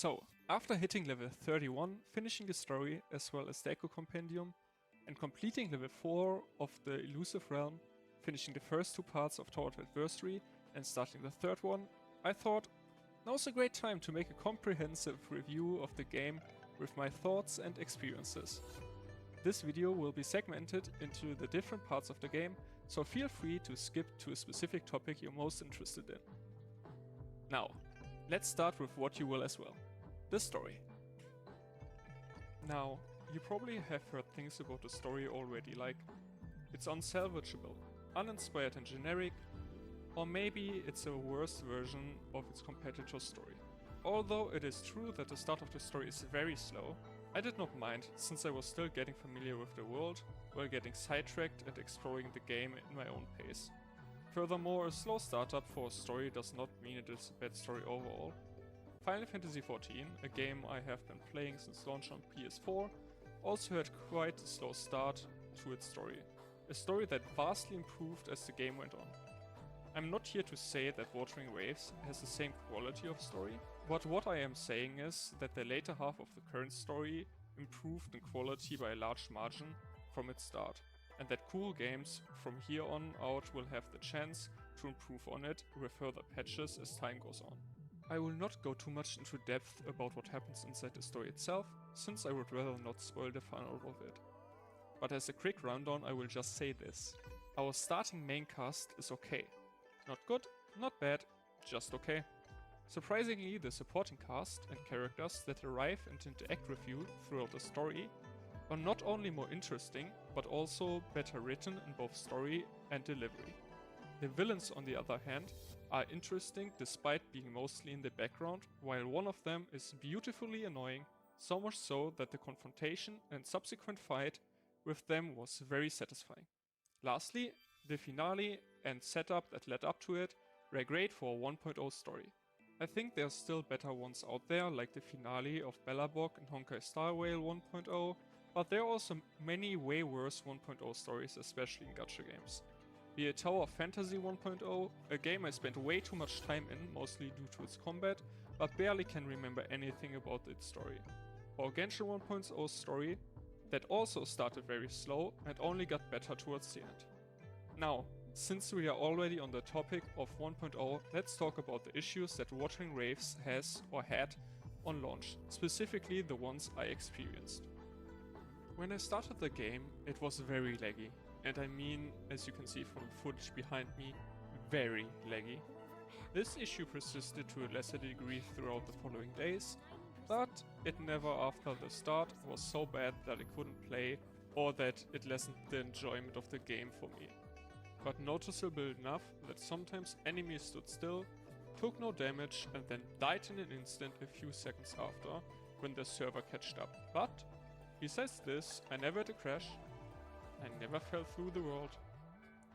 So, after hitting level 31, finishing the story as well as the Echo Compendium, and completing level 4 of the Elusive Realm, finishing the first two parts of Tower of Adversary and starting the third one, I thought, now's a great time to make a comprehensive review of the game with my thoughts and experiences. This video will be segmented into the different parts of the game, so feel free to skip to a specific topic you're most interested in. Now, let's start with what you will as well. The story. Now, you probably have heard things about the story already, like it's unsalvageable, uninspired and generic, or maybe it's a worse version of its competitor's story. Although it is true that the start of the story is very slow, I did not mind since I was still getting familiar with the world while getting sidetracked and exploring the game in my own pace. Furthermore, a slow startup for a story does not mean it is a bad story overall. Final Fantasy XIV, a game I have been playing since launch on PS4, also had quite a slow start to its story. A story that vastly improved as the game went on. I'm not here to say that Wuthering Waves has the same quality of story, but what I am saying is that the later half of the current story improved in quality by a large margin from its start, and that cool games from here on out will have the chance to improve on it with further patches as time goes on. I will not go too much into depth about what happens inside the story itself, since I would rather not spoil the fun out of it. But as a quick rundown, I will just say this. Our starting main cast is okay. Not good, not bad, just okay. Surprisingly, the supporting cast and characters that arrive and interact with you throughout the story are not only more interesting, but also better written in both story and delivery. The villains, on the other hand, are interesting despite being mostly in the background, while one of them is beautifully annoying, so much so that the confrontation and subsequent fight with them was very satisfying. Lastly, the finale and setup that led up to it were great for a 1.0 story. I think there are still better ones out there, like the finale of Bellabog and Honkai Star Rail 1.0, but there are also many way worse 1.0 stories, especially in gacha games. Be it Tower of Fantasy 1.0, a game I spent way too much time in, mostly due to its combat, but barely can remember anything about its story. Or Genshin 1.0's story, that also started very slow and only got better towards the end. Now, since we are already on the topic of 1.0, let's talk about the issues that Wuthering Waves has or had on launch, specifically the ones I experienced. When I started the game, it was very laggy, and I mean, as you can see from the footage behind me, very laggy. This issue persisted to a lesser degree throughout the following days, but it never after the start was so bad that I couldn't play or that it lessened the enjoyment of the game for me. But noticeable enough that sometimes enemies stood still, took no damage and then died in an instant a few seconds after when the server catched up. But besides this, I never had a crash, I never fell through the world,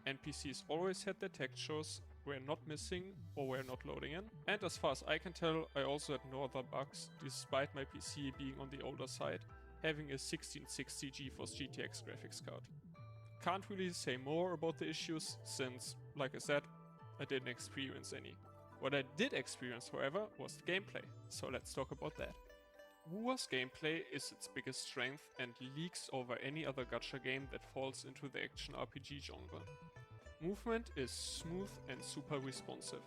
NPCs always had their textures, were not missing or were not loading in, and as far as I can tell, I also had no other bugs despite my PC being on the older side, having a 1660 GeForce GTX graphics card. Can't really say more about the issues since, like I said, I didn't experience any. What I did experience, however, was the gameplay, so let's talk about that. Wu's gameplay is its biggest strength and leaks over any other gacha game that falls into the action RPG genre. Movement is smooth and super responsive.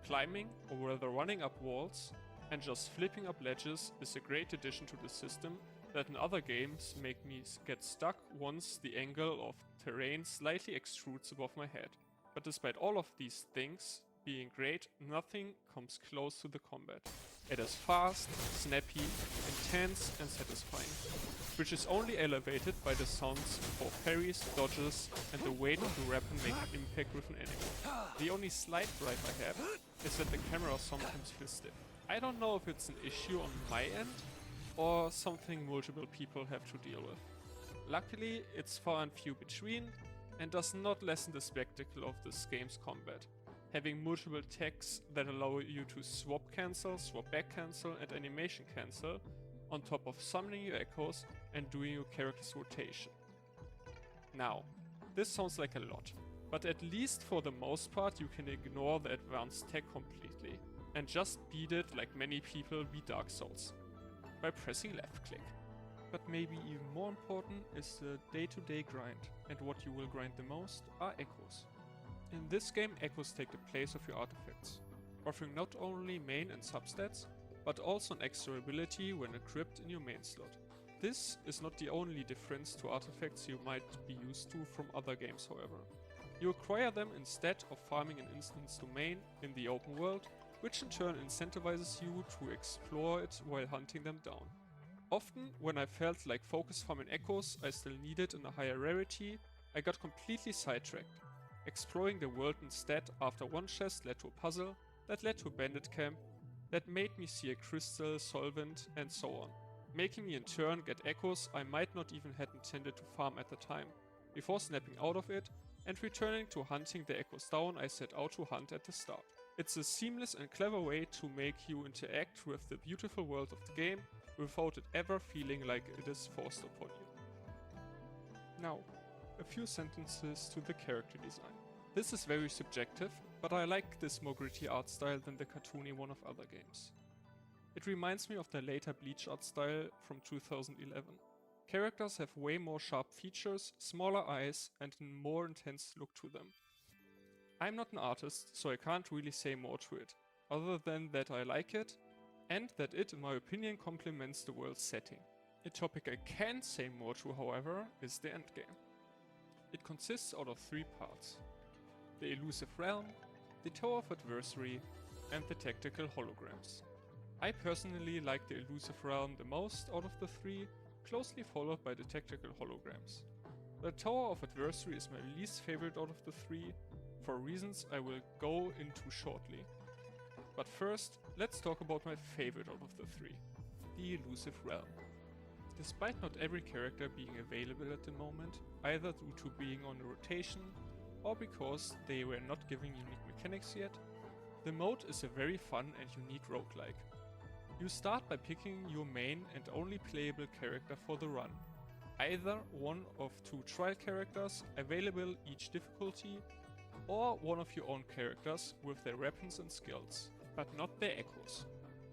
Climbing, or rather running up walls, and just flipping up ledges is a great addition to the system that in other games make me get stuck once the angle of terrain slightly extrudes above my head. But despite all of these things being great, nothing comes close to the combat. It is fast, snappy, intense and satisfying, which is only elevated by the sounds for parries, dodges and the way that the weapon makes impact with an enemy. The only slight gripe I have is that the camera sometimes feels stiff. I don't know if it's an issue on my end or something multiple people have to deal with. Luckily, it's far and few between and does not lessen the spectacle of this game's combat, having multiple techs that allow you to swap cancel, swap back cancel and animation cancel, on top of summoning your echoes and doing your character's rotation. Now, this sounds like a lot, but at least for the most part you can ignore the advanced tech completely, and just beat it like many people beat Dark Souls, by pressing left click. But maybe even more important is the day-to-day grind, and what you will grind the most are echoes. In this game, echoes take the place of your artifacts, offering not only main and substats, but also an extra ability when equipped in your main slot. This is not the only difference to artifacts you might be used to from other games, however. You acquire them instead of farming an instance domain in the open world, which in turn incentivizes you to explore it while hunting them down. Often, when I felt like focus farming echoes I still needed in a higher rarity, I got completely sidetracked, exploring the world instead after one chest led to a puzzle, that led to a bandit camp, that made me see a crystal solvent, and so on, making me in turn get echoes I might not even had intended to farm at the time, before snapping out of it and returning to hunting the echoes down I set out to hunt at the start. It's a seamless and clever way to make you interact with the beautiful world of the game without it ever feeling like it is forced upon you. Now, a few sentences to the character design. This is very subjective, but I like this more gritty art style than the cartoony one of other games. It reminds me of the later Bleach art style from 2011. Characters have way more sharp features, smaller eyes, and a more intense look to them. I'm not an artist, so I can't really say more to it, other than that I like it, and that it, in my opinion, complements the world's setting. A topic I can say more to, however, is the endgame. It consists out of 3 parts: the elusive realm, the Tower of Adversary, and the tactical holograms. I personally like the elusive realm the most out of the 3, closely followed by the tactical holograms. The Tower of Adversary is my least favorite out of the 3, for reasons I will go into shortly. But first, let's talk about my favorite out of the 3, the elusive realm. Despite not every character being available at the moment, either due to being on a rotation or because they were not given unique mechanics yet, the mode is a very fun and unique roguelike. You start by picking your main and only playable character for the run, either one of 2 trial characters available each difficulty, or one of your own characters with their weapons and skills, but not their echoes.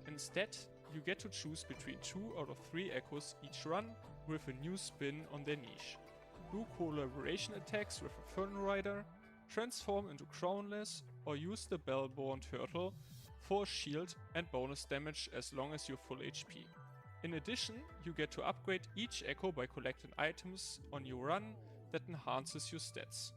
Instead, you get to choose between 2 out of 3 echoes each run with a new spin on their niche. Do collaboration attacks with a Fern Rider, transform into Crownless, or use the Bellborn Turtle for a shield and bonus damage as long as you're full HP. In addition, you get to upgrade each echo by collecting items on your run that enhances your stats.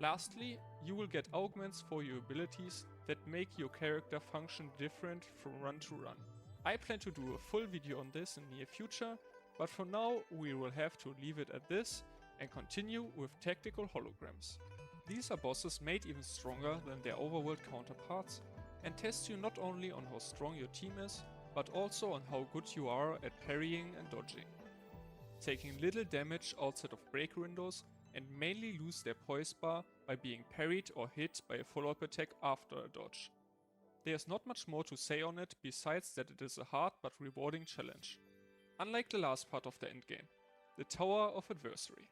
Lastly, you will get augments for your abilities that make your character function different from run to run. I plan to do a full video on this in the near future, but for now we will have to leave it at this and continue with tactical holograms. These are bosses made even stronger than their overworld counterparts and test you not only on how strong your team is, but also on how good you are at parrying and dodging. Taking little damage outside of break windows and mainly lose their poise bar by being parried or hit by a follow-up attack after a dodge. There's not much more to say on it besides that it is a hard but rewarding challenge. Unlike the last part of the endgame, the Tower of Adversary.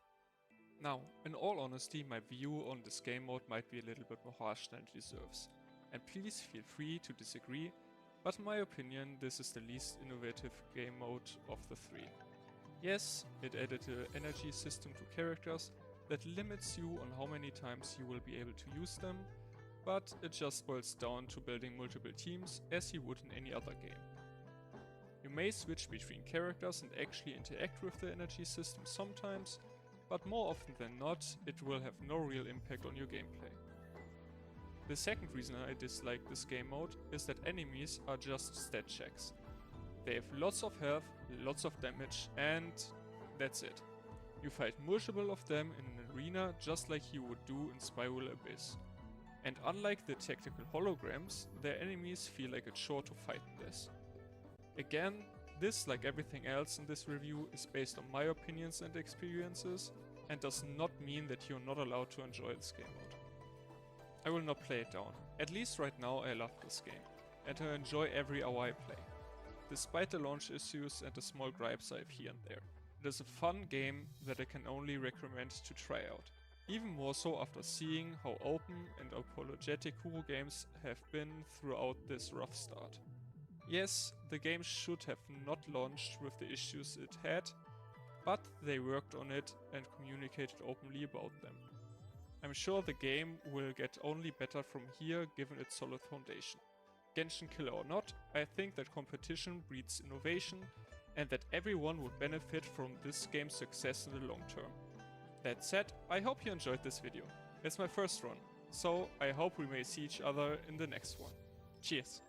Now, in all honesty, my view on this game mode might be a little bit more harsh than it deserves, and please feel free to disagree, but in my opinion this is the least innovative game mode of the 3. Yes, it added an energy system to characters that limits you on how many times you will be able to use them, but it just boils down to building multiple teams as you would in any other game. You may switch between characters and actually interact with the energy system sometimes, but more often than not, it will have no real impact on your gameplay. The second reason I dislike this game mode is that enemies are just stat checks. They have lots of health, lots of damage, and that's it. You fight multiple of them in an arena just like you would do in Spiral Abyss. And unlike the tactical holograms, their enemies feel like a chore to fight in this. Again, this, like everything else in this review, is based on my opinions and experiences, and does not mean that you're not allowed to enjoy this game mode. I will not play it down. At least right now I love this game, and I enjoy every hour I play. Despite the launch issues and the small gripes I have here and there. It is a fun game that I can only recommend to try out. Even more so after seeing how open and apologetic Kuro games have been throughout this rough start. Yes, the game should have not launched with the issues it had, but they worked on it and communicated openly about them. I'm sure the game will get only better from here given its solid foundation. Genshin killer or not, I think that competition breeds innovation and that everyone would benefit from this game's success in the long term. That said, I hope you enjoyed this video. It's my first run, so I hope we may see each other in the next one. Cheers!